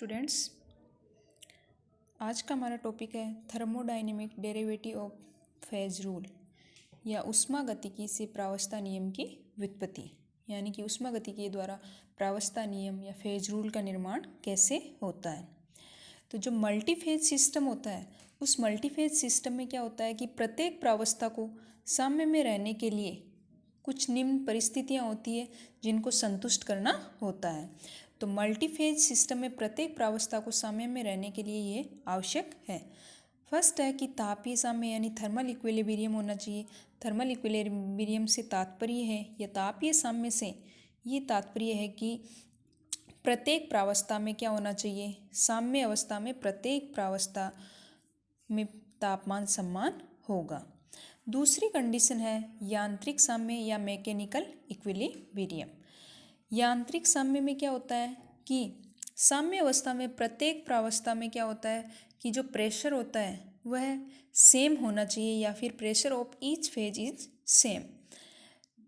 Students, आज का हमारा टॉपिक है thermodynamic derivative of phase rule या ऊष्मागतिकी से प्रावस्था नियम की व्युत्पत्ति, यानी कि ऊष्मागतिकी द्वारा प्रावस्था नियम या फेज रूल का निर्माण कैसे होता है। तो जो मल्टीफेज सिस्टम होता है, उस मल्टीफेज सिस्टम में क्या होता है कि प्रत्येक प्रावस्था को साम्य में रहने के लिए कुछ निम्न परिस्थितियाँ होती है जिनको संतुष्ट करना होता है। तो मल्टीफेज सिस्टम में प्रत्येक प्रावस्था को साम्य में रहने के लिए ये आवश्यक है। फर्स्ट है कि तापीय साम्य यानी थर्मल इक्विलिब्रियम होना चाहिए। थर्मल इक्विलिब्रियम से तात्पर्य है या तापीय साम्य से ये तात्पर्य है कि प्रत्येक प्रावस्था में क्या होना चाहिए, साम्य अवस्था में प्रत्येक प्रावस्था में तापमान समान होगा। दूसरी कंडीशन है यांत्रिक साम्य या मैकेनिकल इक्विलिब्रियम। यांत्रिक साम्य में क्या होता है कि साम्य अवस्था में प्रत्येक प्रावस्था में क्या होता है कि जो प्रेशर होता है वह सेम होना चाहिए या फिर pressure of each phase is same.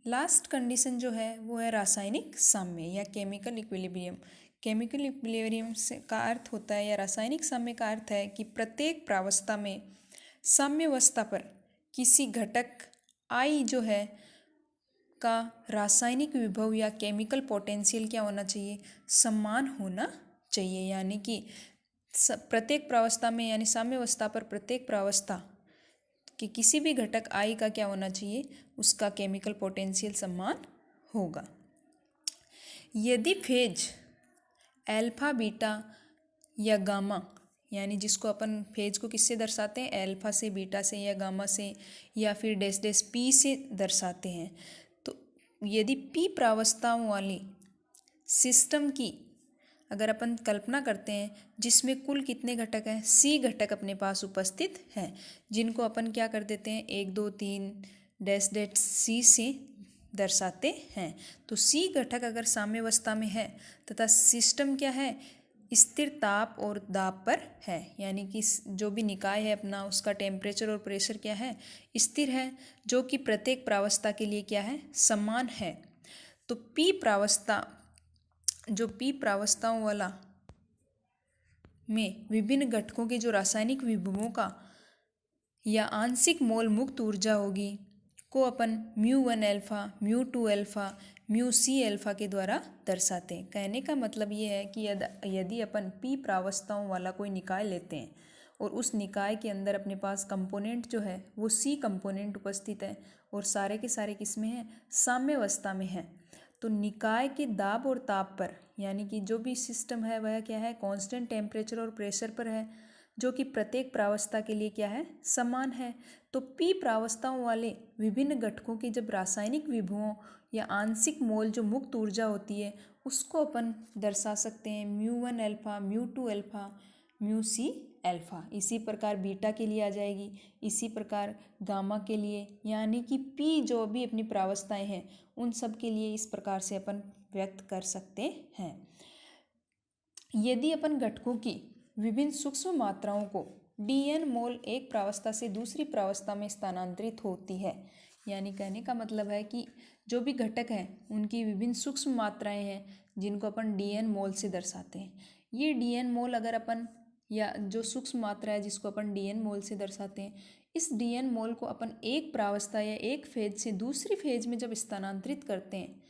Last condition जो है वो है रासायनिक साम्य या केमिकल इक्विलिब्रियम। केमिकल इक्विलिब्रियम से का अर्थ होता है या रासायनिक साम्य का अर्थ है कि प्रत्येक प्रावस्था में साम्य अवस्था पर किसी घटक I जो है का रासायनिक विभव या केमिकल पोटेंशियल क्या होना चाहिए, समान होना चाहिए। यानी कि प्रत्येक प्रावस्था में यानी साम्य अवस्था पर प्रत्येक प्रावस्था कि किसी भी घटक I का क्या होना चाहिए, उसका केमिकल पोटेंशियल समान होगा। यदि फेज अल्फा बीटा या गामा, यानी जिसको अपन फेज को किससे दर्शाते हैं, अल्फा से, बीटा से या गामा से या फिर डैश डैश पी से दर्शाते हैं। तो यदि पी प्रावस्थाओं वाली सिस्टम की अगर अपन कल्पना करते हैं जिसमें कुल कितने घटक हैं, सी घटक अपने पास उपस्थित हैं, जिनको अपन क्या कर देते हैं 1 2 3 डैश डैश सी से दर्शाते हैं। तो सी घटक अगर साम्य अवस्था में है तथा सिस्टम क्या है, स्थिर ताप और दाब पर है, यानी कि जो भी निकाय है अपना उसका टेम्परेचर और प्रेशर क्या है, स्थिर है, जो कि प्रत्येक प्रावस्था के लिए क्या है, समान है। तो पी प्रावस्था जो पी प्रावस्थाओं वाला में विभिन्न घटकों के जो रासायनिक विभवों का या आंशिक मोल मुक्त ऊर्जा होगी को अपन μ1 अल्फा, μ2 अल्फा, μc अल्फा के द्वारा दर्शाते हैं। कहने का मतलब ये है कि यदि अपन पी प्रावस्थाओं वाला कोई निकाय लेते हैं और उस निकाय के अंदर अपने पास कंपोनेंट जो है वो सी कंपोनेंट उपस्थित है और सारे के सारे किसमें हैं, साम्य अवस्था में हैं, तो निकाय के दाब और ताप पर, यानी कि जो भी सिस्टम है वह क्या है, कांस्टेंट टेम्परेचर और प्रेशर पर है, जो कि प्रत्येक प्रावस्था के लिए क्या है, समान है। तो पी प्रावस्थाओं वाले विभिन्न घटकों की जब रासायनिक विभवों या आंशिक मोल जो मुक्त ऊर्जा होती है उसको अपन दर्शा सकते हैं μ1 अल्फा, μ2 अल्फा, μc अल्फा। इसी प्रकार बीटा के लिए आ जाएगी, इसी प्रकार गामा के लिए, यानी कि पी जो भी अपनी प्रावस्थाएं हैं उन सब के लिए इस प्रकार से अपन व्यक्त कर सकते हैं। यदि अपन घटकों की विभिन्न सूक्ष्म मात्राओं को dn मोल एक प्रावस्था से दूसरी प्रावस्था में स्थानांतरित होती है, यानी कहने का मतलब है कि जो भी घटक हैं उनकी विभिन्न सूक्ष्म मात्राएं हैं जिनको अपन dn मोल से दर्शाते हैं। ये dn मोल अगर अपन या जो सूक्ष्म मात्रा है जिसको अपन dn मोल से दर्शाते हैं, इस dn मोल को अपन एक प्रावस्था या एक फेज से दूसरी फेज में जब स्थानांतरित करते हैं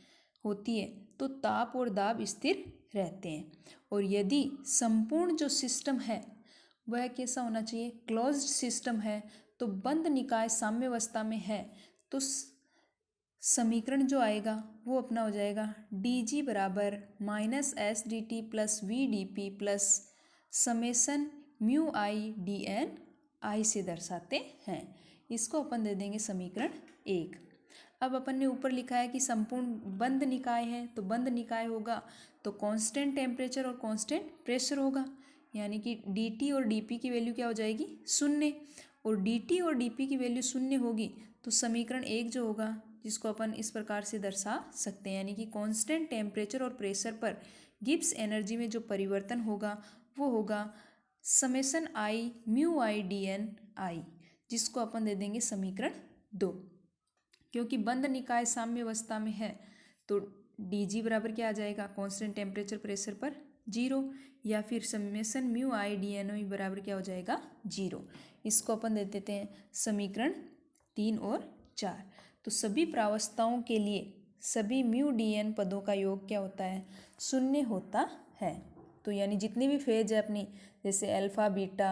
होती है तो ताप और दाब स्थिर रहते हैं। और यदि संपूर्ण जो सिस्टम है वह कैसा होना चाहिए, क्लोज्ड सिस्टम है, तो बंद निकाय साम्य अवस्था में है, तो समीकरण जो आएगा वो अपना हो जाएगा dg बराबर -SdT plus VdP plus summation μI/dN I से दर्शाते हैं। इसको अपन दे देंगे समीकरण 1। अब अपन ने ऊपर लिखा है कि संपूर्ण बंद निकाय है, तो बंद निकाय होगा तो कांस्टेंट टेम्परेचर और कांस्टेंट प्रेशर होगा, यानी कि dt और dp की वैल्यू क्या हो जाएगी, 0। और dt और dp की वैल्यू 0 होगी तो समीकरण 1 जो होगा जिसको अपन इस प्रकार से दर्शा सकते हैं, यानी कि कांस्टेंट टेम्परेचर और प्रेशर पर गिब्स एनर्जी में जो परिवर्तन होगा वो होगा समेसन I μI/dN I, जिसको अपन दे देंगे समीकरण 2। क्योंकि बंद निकाय साम्य अवस्था में है तो dg बराबर क्या आ जाएगा, कांस्टेंट टेम्परेचर प्रेशर पर 0, या फिर summation mu i d n o बराबर क्या हो जाएगा 0। इसको अपन दे देते हैं समीकरण 3 और 4। तो सभी प्रावस्थाओं के लिए सभी म्यू डी एन पदों का योग क्या होता है 0 होता है। तो यानी जितनी भी फेज है अपनी, जैसे अल्फा बीटा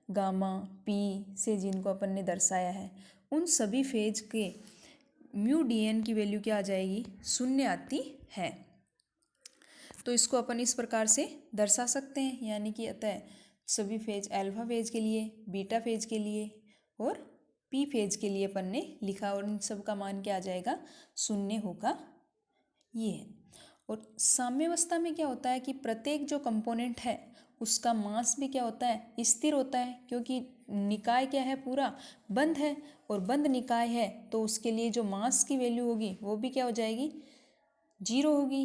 गामा पी से जिनको अपन ने दर्शाया है, उन सभी फेज के म्यू डी एन की वैल्यू क्या आ जाएगी 0 आती है। तो इसको अपन इस प्रकार से दर्शा सकते हैं, यानी कि अतः सभी फेज अल्फा फेज के लिए, बीटा फेज के लिए और पी फेज के लिए अपन ने लिखा, और इन सब का मान क्या आ जाएगा 0 होगा ये है। और साम्यावस्था में क्या होता है कि प्रत्येक जो कंपोनेंट है उसका मास भी क्या होता है स्थिर होता है, क्योंकि निकाय क्या है पूरा बंद है, और बंद निकाय है तो उसके लिए जो मास की वैल्यू होगी वो भी क्या हो जाएगी 0 होगी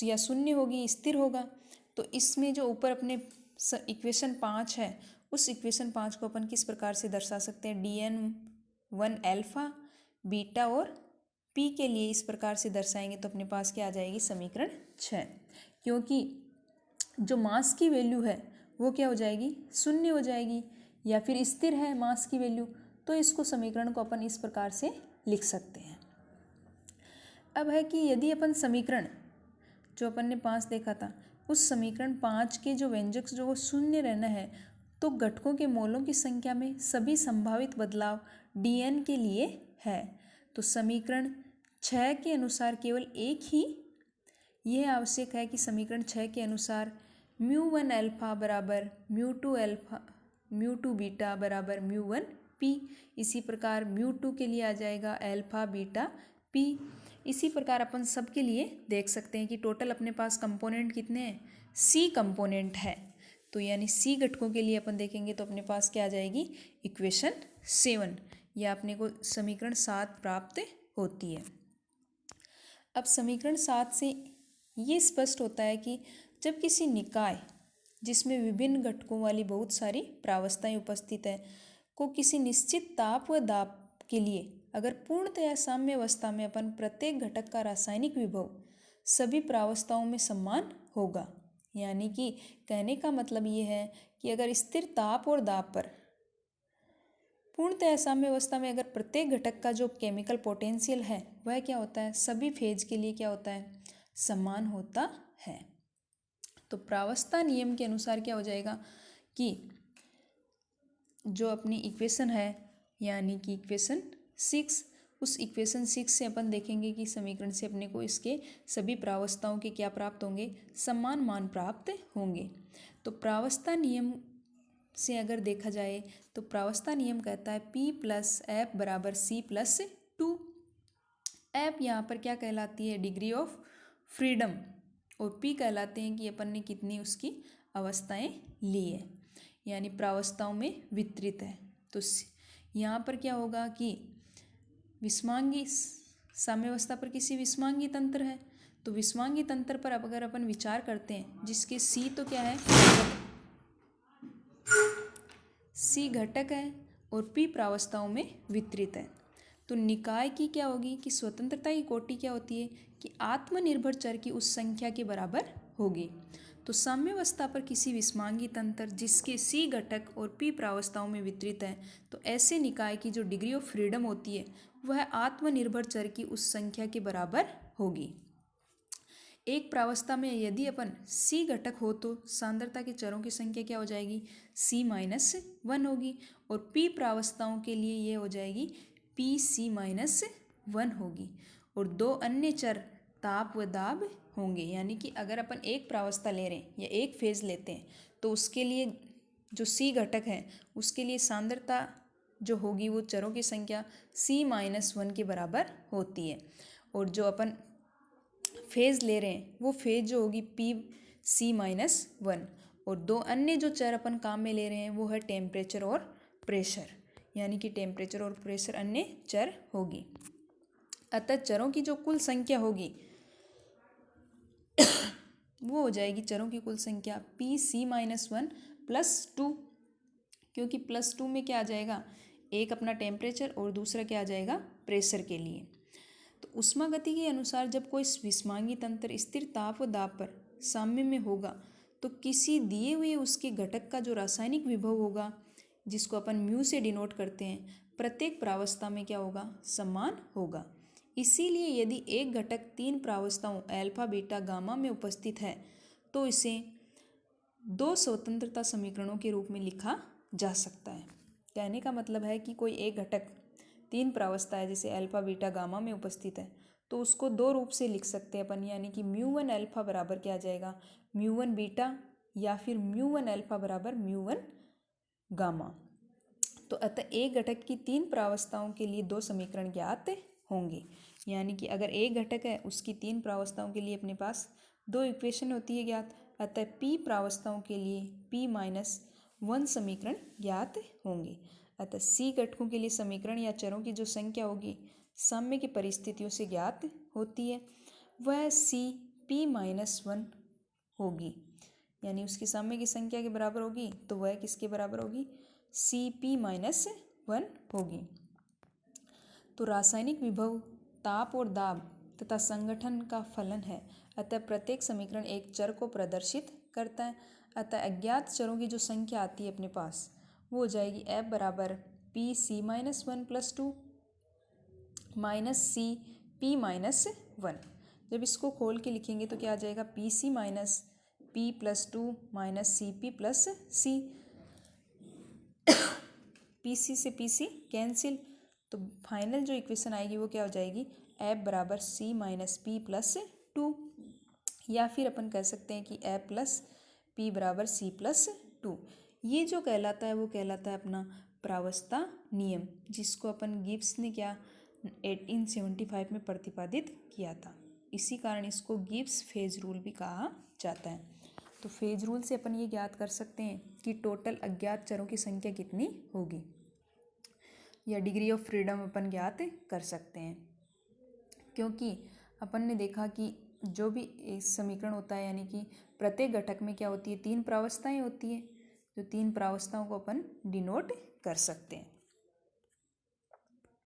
या 0 होगी, स्थिर होगा। तो इसमें जो ऊपर अपने इक्वेशन 5 है, उस इक्वेशन 5 को अपन किस प्रकार से दर्शा सकते हैं, dn1 अल्फा बीटा और पी के लिए इस प्रकार से दर्शाएंगे तो अपने पास क्या आ जाएगी समीकरण 6, क्योंकि जो मास की वैल्यू है वो क्या हो जाएगी 0 हो जाएगी, या फिर स्थिर है मास की वैल्यू, तो इसको समीकरण को अपन इस प्रकार से लिख सकते हैं। अब है कि यदि अपन समीकरण जो अपन ने 5 देखा था, उस समीकरण 5 के जो व्यंजक जो 0 रहना है, तो घटकों के मोलों की संख्या में सभी संभावित बदलाव dn के लिए है। तो समीकरण 6 के अनुसार केवल एक ही यह आवश्यक है कि समीकरण 6 के अनुसार μ1 अल्फा बराबर μ2 बीटा बराबर μ1 पी। इसी प्रकार μ2 के लिए आ जाएगा अल्फा बीटा पी। इसी प्रकार अपन सब के लिए देख सकते हैं कि टोटल अपने पास कंपोनेंट कितने हैं, सी कंपोनेंट है। तो यानी सी घटकों के लिए अपन देखेंगे तो अपने पास क्या आ जाएगी इक्वेशन 7, या अपने को समीकरण 7 प्राप्त होती है। अब समीकरण 7 से ये स्पष्ट होता है कि जब किसी निकाय जिसमें विभिन्न घटकों वाली बहुत सारी प्रावस्थाएं उपस्थित है को किसी निश्चित ताप व दाब के लिए अगर पूर्णतया साम्य अवस्था में अपन प्रत्येक घटक का रासायनिक विभव सभी प्रावस्थाओं में समान होगा। यानी कि कहने का मतलब ये है कि अगर स्थिर ताप और दाब पर पूर्णतया साम्य अवस्था में अगर प्रत्येक घटक का जो केमिकल पोटेंशियल है वह क्या होता है सभी फेज के लिए क्या होता है समान होता है। तो प्रावस्था नियम के अनुसार क्या हो जाएगा कि जो अपनी इक्वेशन है, यानी कि इक्वेशन 6, उस इक्वेशन 6 से अपन देखेंगे कि समीकरण से अपने को इसके सभी प्रावस्थाओं के क्या प्राप्त होंगे, समान मान प्राप्त होंगे। तो प्रावस्था नियम से अगर देखा जाए तो प्रावस्था नियम कहता है P प्लस एफ बराबर C प्लस 2। एफ यहाँ पर क्या कहलाती है डिग्री ऑफ फ्रीडम, और P कहलाते हैं कि अपन ने कितनी उसकी अवस्थाएं ली है, यानी प्रावस्थाओं में वितरित है। तो यहाँ पर क्या होगा कि विषमांगी साम्यावस्था पर किसी विषमांगी तंत्र है, तो विषमांगी तंत्र पर अगर अपन विचार करते हैं जिसके C तो क्या है C घटक है और P प्रावस्थाओं में वितरित है, तो निकाय की क्या होगी कि स्वतंत्रता की कोटि क्या होती है कि आत्मनिर्भर चर की उस संख्या के बराबर होगी। तो साम्यावस्था पर किसी विषमांगी तंत्र जिसके C घटक और P प्रावस्थाओं में वितरित है, तो ऐसे निकाय की जो डिग्री ऑफ फ्रीडम होती है वह आत्मनिर्भर चर की उस संख्या के बराबर होगी। एक प्रावस्था में यदि अपन C घटक हो तो सांद्रता के चरों की संख्या क्या हो जाएगी C-1 होगी, और P प्रावस्थाओं के लिए ये हो जाएगी PC-1 होगी, और दो अन्य चर ताप व दाब होंगे। यानी कि अगर अपन एक प्रावस्था ले रहे हैं या एक फेज लेते हैं तो उसके लिए जो C घटक है उसके लिए सांद्रता जो होगी वो चरों की संख्या C-1 के बराबर होती है, और जो अपन फेज ले रहे हैं वो फेज जो होगी PC-1, और दो अन्य जो चर अपन काम में ले रहे हैं वो है टेम्परेचर और प्रेशर, यानी कि टेम्परेचर और प्रेशर अन्य चर होगी। अतः चरों की जो कुल संख्या होगी वो हो जाएगी चरों की कुल संख्या PC-1 प्लस 2, क्योंकि प्लस 2 में क्या आ जाएगा एक अपना टेम्परेचर और दूसरा क्या आ जाएगा प्रेशर के लिए। तो ऊष्मागति के अनुसार जब कोई विषमांगी तंत्र स्थिर ताप व दाब पर साम्य में होगा तो किसी दिए हुए उसके घटक का जो रासायनिक विभव होगा, जिसको अपन म्यू से डिनोट करते हैं, प्रत्येक प्रावस्था में क्या होगा, समान होगा। इसीलिए यदि एक घटक 3 प्रावस्थाओं अल्फा बीटा गामा में उपस्थित है तो इसे 2 स्वतंत्रता समीकरणों के रूप में लिखा जा सकता है। कहने का मतलब है कि कोई एक घटक 3 प्रावस्था है जैसे अल्फा बीटा गामा में उपस्थित है तो उसको 2 रूप से लिख सकते हैं अपन, यानी कि μ1 अल्फा बराबर क्या आ जाएगा, μ1 बीटा, या फिर μ1 अल्फा बराबर μ1 गामा। तो अतः एक घटक की 3 प्रावस्थाओं के लिए 2 समीकरण ज्ञात होंगे, यानी कि अगर एक घटक है उसकी 3 प्रावस्थाओं के लिए अपने पास 2 इक्वेशन होती है ज्ञात, अतः p प्रावस्थाओं के लिए p-1 समीकरण ज्ञात होंगे। अतः c घटकों के लिए समीकरण या चरों की जो संख्या होगी साम्य की परिस्थितियों से ज्ञात होती है, वह c p-1 होगी, यानी उसकी साम्य की संख्या के बराबर होगी, तो वह किसके बराबर होगी, Cp-1 होगी। तो रासायनिक विभव ताप और दाब तथा संगठन का फलन है, अतः प्रत्येक समीकरण एक चर को प्रदर्शित करता है। अतः अज्ञात चरों की जो संख्या आती है अपने पास वो हो जाएगी F बराबर Pc-1 + 2 माइनस Cp-1। जब इसको खोल के लिखेंगे तो क्या आ जाएगा, Pc minus P + 2 minus Cp + C। Pc से Pc कैंसिल, तो फाइनल जो इक्वेशन आएगी वो क्या हो जाएगी, F बराबर C माइनस P + 2, या फिर अपन कह सकते हैं कि F + P बराबर C + 2। ये जो कहलाता है वो कहलाता है अपना प्रावस्था नियम, जिसको अपन गिब्स ने क्या 1875 में प्रतिपादित किया था। इसी कारण इसको गिब्स फेज रूल भी कहा जाता है। तो फेज रूल से अपन ये ज्ञात कर सकते हैं कि टोटल अज्ञात चरों की संख्या कितनी होगी, या डिग्री ऑफ फ्रीडम अपन ज्ञात कर सकते हैं, क्योंकि अपन ने देखा कि जो भी एक समीकरण होता है, यानी कि प्रत्येक घटक में क्या होती है, 3 प्रावस्थाएं होती है, जो 3 प्रावस्थाओं को अपन डिनोट कर सकते हैं।